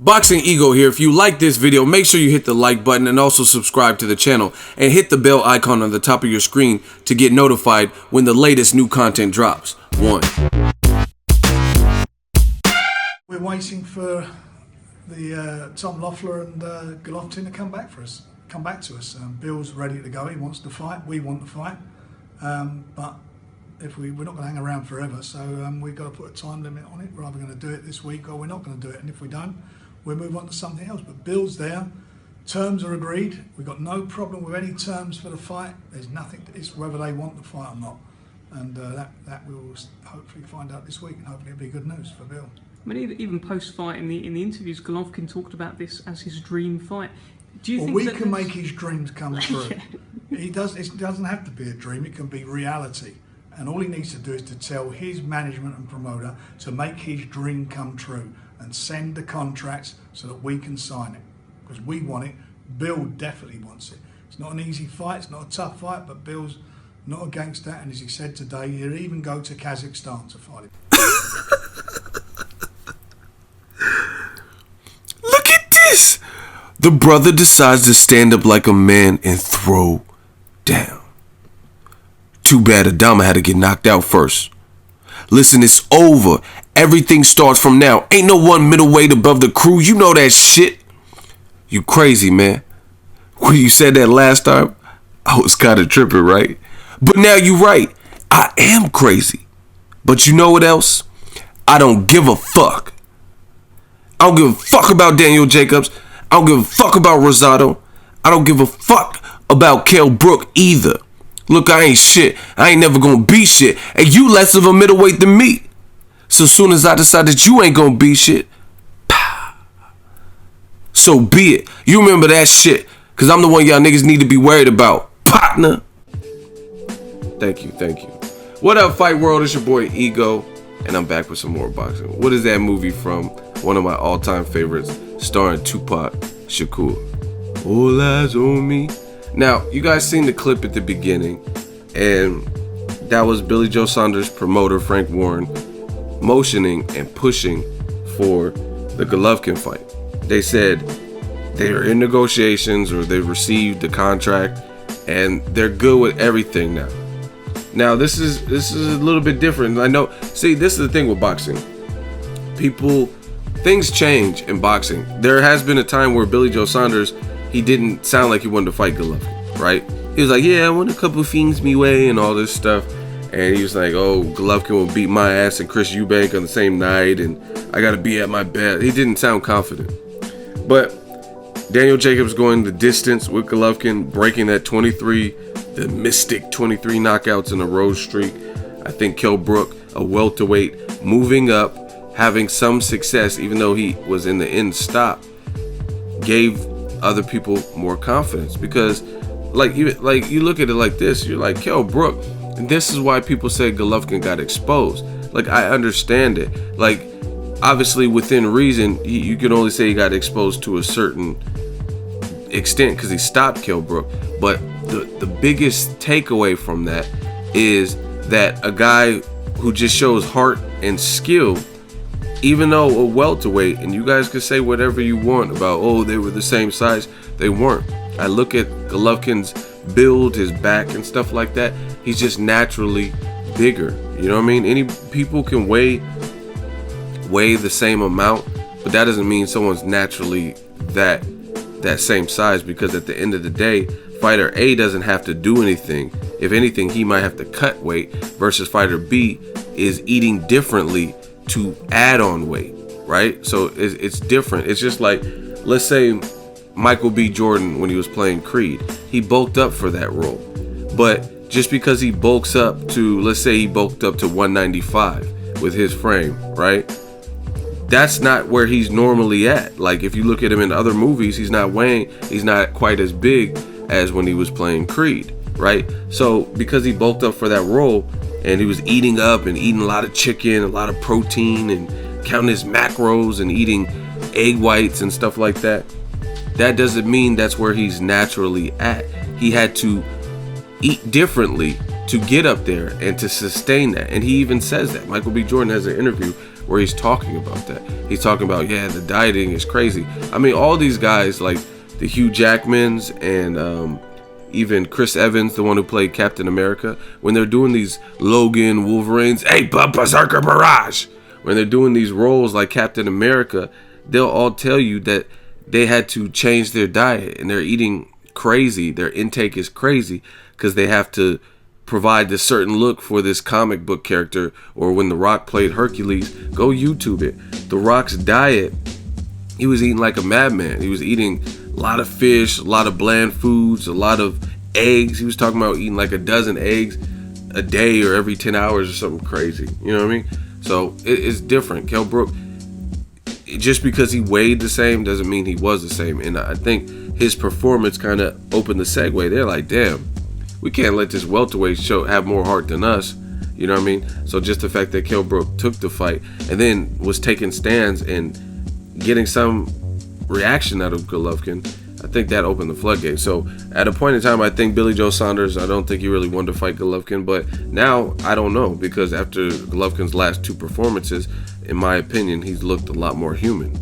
Boxing Ego here. If you like this video, make sure you hit the like button and also subscribe to the channel and hit the bell icon on the top of your screen to get notified when the latest new content drops. 1. We're waiting for the Tom Loeffler and Golovkin to come back to us. Bill's ready to go. He wants to fight. We want to fight. But if we're not going to hang around forever, so we've got to put a time limit on it. We're either going to do it this week or we're not going to do it. And if we don't, we'll move on to something else. But Bill's there. Terms are agreed. We've got no problem with any terms for the fight. There's nothing. It's whether they want the fight or not. And that we'll hopefully find out this week, and hopefully it'll be good news for Bill. I mean, even post-fight in the interviews, Golovkin talked about this as his dream fight. Do you think we that can make his dreams come true? Yeah. It doesn't have to be a dream. It can be reality. And all he needs to do is to tell his management and promoter to make his dream come true and send the contracts so that we can sign it. Because we want it. Bill definitely wants it. It's not an easy fight. It's not a tough fight, but Bill's not against that. And as he said today, he'll even go to Kazakhstan to fight him. Look at this! The brother decides to stand up like a man and throw down. Too bad Adama had to get knocked out first. Listen, it's over. Everything starts from now. Ain't no one middleweight above the crew. You know that shit. You crazy, man. When you said that last time, I was kind of tripping, right? But now you right. I am crazy. But you know what else? I don't give a fuck. I don't give a fuck about Daniel Jacobs. I don't give a fuck about Rosado. I don't give a fuck about Kell Brook either. Look, I ain't shit. I ain't never gonna be shit. And you less of a middleweight than me. So soon as I decide that you ain't gonna be shit, so be it. You remember that shit. Cause I'm the one y'all niggas need to be worried about. Partner. Thank you. What up, Fight World? It's your boy Ego. And I'm back with some more boxing. What is that movie from? One of my all-time favorites, starring Tupac Shakur. All eyes on me. Now, you guys seen the clip at the beginning, and that was Billy Joe Saunders' promoter, Frank Warren, motioning and pushing for the Golovkin fight. They said they are in negotiations, or they received the contract, and they're good with everything now. Now, this is a little bit different. I know. See, this is the thing with boxing. Things change in boxing. There has been a time where Billy Joe Saunders, he didn't sound like he wanted to fight Golovkin, right? He was like, yeah, I want a couple things me way and all this stuff. And he was like, oh, Golovkin will beat my ass and Chris Eubank on the same night, and I got to be at my best. He didn't sound confident. But Daniel Jacobs going the distance with Golovkin, breaking that the mystic 23 knockouts in a row streak. I think Kell Brook, a welterweight, moving up, having some success, even though he was in the end stop, gave other people more confidence. Because you look at it like this, you're like, Kell Brook, and this is why people say Golovkin got exposed. Like, I understand it. Like, obviously within reason, you can only say he got exposed to a certain extent because he stopped Kell Brook. But the biggest takeaway from that is that a guy who just shows heart and skill, even though a welterweight, and you guys can say whatever you want about, oh, they were the same size. They weren't. I look at Golovkin's build, his back and stuff like that. He's just naturally bigger. You know what I mean? Any people can weigh the same amount, but that doesn't mean someone's naturally that same size, because at the end of the day, fighter A doesn't have to do anything. If anything, he might have to cut weight, versus fighter B is eating differently to add on weight, right? So it's different. It's just like, let's say Michael B. Jordan, when he was playing Creed, he bulked up for that role. But just because he bulks up to, let's say he bulked up to 195 with his frame, right? That's not where he's normally at. Like, if you look at him in other movies, he's not quite as big as when he was playing Creed, right? So because he bulked up for that role, and he was eating up and eating a lot of chicken, a lot of protein, and counting his macros and eating egg whites and stuff like that, that doesn't mean that's where he's naturally at. He had to eat differently to get up there and to sustain that. And he even says that. Michael B. Jordan has an interview where he's talking about that. He's talking about, yeah, the dieting is crazy. I mean, all these guys like the Hugh Jackmans and even Chris Evans, the one who played Captain America, when they're doing these Logan, Wolverines, hey, Berserker Barrage, when they're doing these roles like Captain America, they'll all tell you that they had to change their diet and they're eating crazy. Their intake is crazy because they have to provide this certain look for this comic book character. Or when The Rock played Hercules, go YouTube it. The Rock's diet, he was eating like a madman. He was eating a lot of fish, a lot of bland foods, a lot of eggs. He was talking about eating like a dozen eggs a day or every 10 hours or something crazy. You know what I mean? So it's different. Kell Brook, just because he weighed the same doesn't mean he was the same. And I think his performance kind of opened the segue. They're like, damn, we can't let this welterweight have more heart than us. You know what I mean? So just the fact that Kell Brook took the fight and then was taking stands and getting some reaction out of Golovkin, I think that opened the floodgates. So at a point in time, I think Billy Joe Saunders, I don't think he really wanted to fight Golovkin, but now I don't know, because after Golovkin's last two performances, in my opinion, he's looked a lot more human.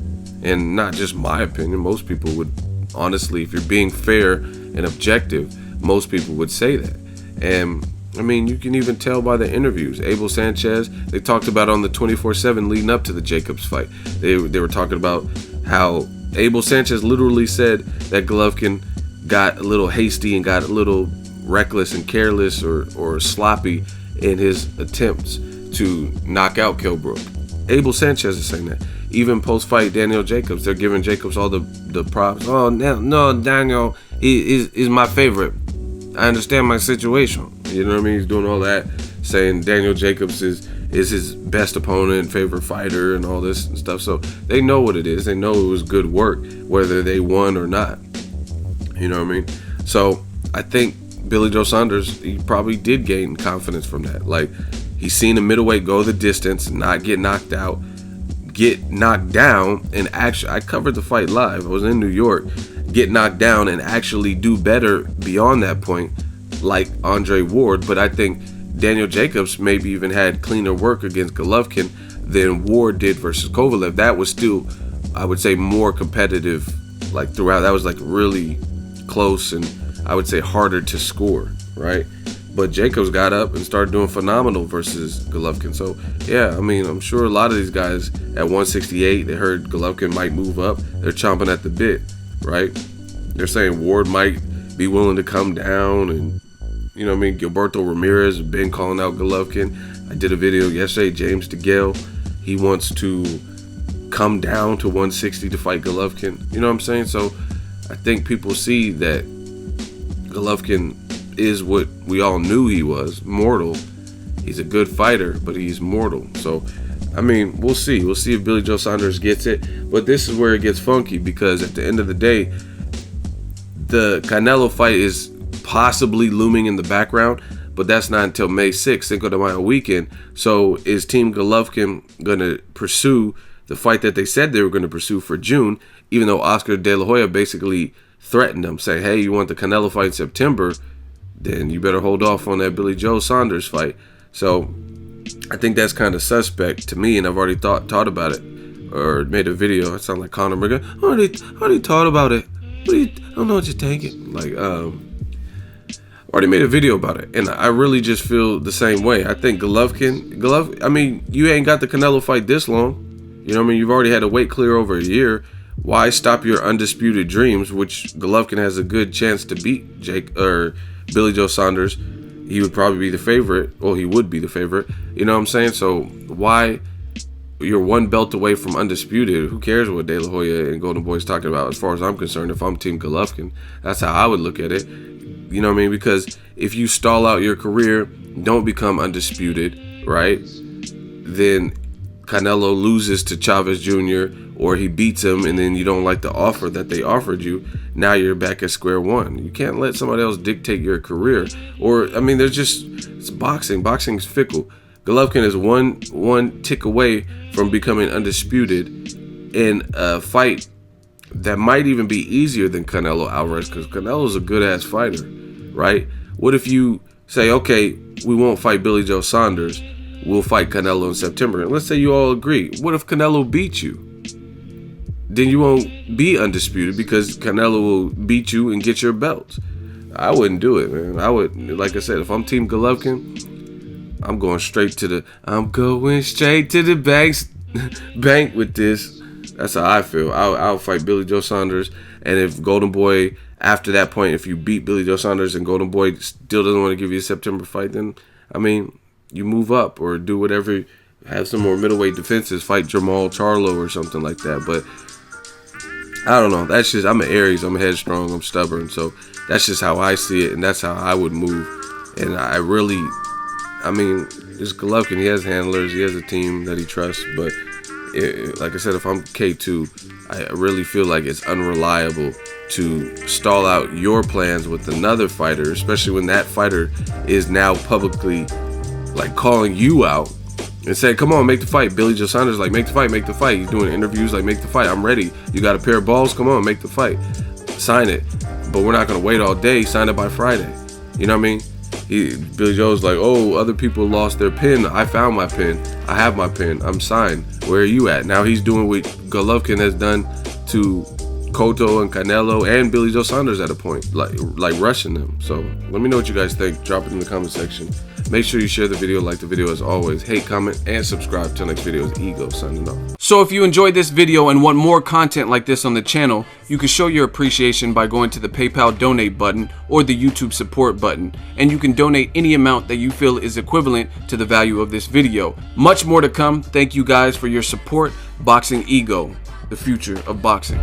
And not just my opinion, most people would, honestly, if you're being fair and objective, most people would say that. And I mean, you can even tell by the interviews. Abel Sanchez, they talked about on the 24/7 leading up to the Jacobs fight. They were talking about how Abel Sanchez literally said that Golovkin got a little hasty and got a little reckless and careless or sloppy in his attempts to knock out Kell Brook. Abel Sanchez is saying that. Even post-fight, Daniel Jacobs, they're giving Jacobs all the props. Oh, no, Daniel is my favorite. I understand my situation. You know what I mean? He's doing all that, saying Daniel Jacobs is his best opponent, favorite fighter, and all this and stuff. So they know what it is. They know it was good work, whether they won or not. You know what I mean? So I think Billy Joe Saunders, he probably did gain confidence from that. Like, he's seen a middleweight go the distance, not get knocked out, get knocked down, and actually, I covered the fight live. I was in New York. Get knocked down and actually do better beyond that point, like Andre Ward. But I think Daniel Jacobs maybe even had cleaner work against Golovkin than Ward did versus Kovalev. That was still, I would say, more competitive, like throughout. That was like really close and I would say harder to score, right? But Jacobs got up and started doing phenomenal versus Golovkin. So yeah, I mean, I'm sure a lot of these guys at 168, they heard Golovkin might move up. They're chomping at the bit, right? They're saying Ward might be willing to come down, and you know what I mean, Gilberto Ramirez has been calling out Golovkin. I did a video yesterday, James DeGale, he wants to come down to 160 to fight Golovkin. You know what I'm saying? So I think people see that Golovkin is what we all knew he was, mortal. He's a good fighter, but he's mortal. So I mean, we'll see. We'll see if Billy Joe Saunders gets it. But this is where it gets funky, because at the end of the day, the Canelo fight is possibly looming in the background, but that's not until May 6th, Cinco de Mayo weekend. So is Team Golovkin going to pursue the fight that they said they were going to pursue for June, even though Oscar De La Hoya basically threatened them, saying, hey, you want the Canelo fight in September, then you better hold off on that Billy Joe Saunders fight. So I think that's kind of suspect to me, and I've already thought about it, or made a video. I sound like Conor McGregor. I already thought about it. I don't know what you're thinking. Like, already made a video about it, and I really just feel the same way. I think Golovkin, I mean, you ain't got the Canelo fight this long. You know what I mean? You've already had to wait clear over a year. Why stop your undisputed dreams, which Golovkin has a good chance to beat Billy Joe Saunders? He would probably be the favorite. Well, he would be the favorite. You know what I'm saying? So why? You're one belt away from undisputed. Who cares what De La Hoya and Golden Boy's talking about? As far as I'm concerned, if I'm Team Golovkin, that's how I would look at it. You know what I mean? Because if you stall out your career, don't become undisputed, right? Then Canelo loses to Chavez Jr., or he beats him, and then you don't like the offer that they offered you. Now you're back at square one. You can't let somebody else dictate your career. Or, I mean, it's boxing. Boxing's fickle. Golovkin is one tick away from becoming undisputed in a fight that might even be easier than Canelo Alvarez, because Canelo's a good-ass fighter, right? What if you say, okay, we won't fight Billy Joe Saunders, will fight Canelo in September. And let's say you all agree. What if Canelo beats you? Then you won't be undisputed because Canelo will beat you and get your belts. I wouldn't do it, man. I would, like I said, if I'm Team Golovkin, I'm going straight to the bank with this. That's how I feel. I'll fight Billy Joe Saunders, and if Golden Boy, after that point, if you beat Billy Joe Saunders and Golden Boy still doesn't want to give you a September fight, then, I mean, you move up or do whatever, have some more middleweight defenses, fight Jamal Charlo or something like that. But I don't know. That's just, I'm an Aries. I'm headstrong. I'm stubborn. So that's just how I see it, and that's how I would move. And I mean, this Golovkin, he has handlers. He has a team that he trusts. But like I said, if I'm K2, I really feel like it's unreliable to stall out your plans with another fighter, especially when that fighter is now publicly like calling you out and saying, come on, make the fight. Billy Joe Saunders like, make the fight. He's doing interviews like, make the fight. I'm ready. You got a pair of balls? Come on, make the fight. Sign it. But we're not going to wait all day. Sign it by Friday. You know what I mean? Billy Joe's like, oh, other people lost their pin. I found my pin. I have my pin. I'm signed. Where are you at? Now he's doing what Golovkin has done to Cotto and Canelo and Billy Joe Saunders at a point, like rushing them. So let me know what you guys think. Drop it in the comment section. Make sure you share the video, like the video as always. Hate, comment, and subscribe. Till next video is Ego signing off. So if you enjoyed this video and want more content like this on the channel, you can show your appreciation by going to the PayPal donate button or the YouTube support button, and you can donate any amount that you feel is equivalent to the value of this video. Much more to come. Thank you guys for your support. Boxing Ego, the future of boxing.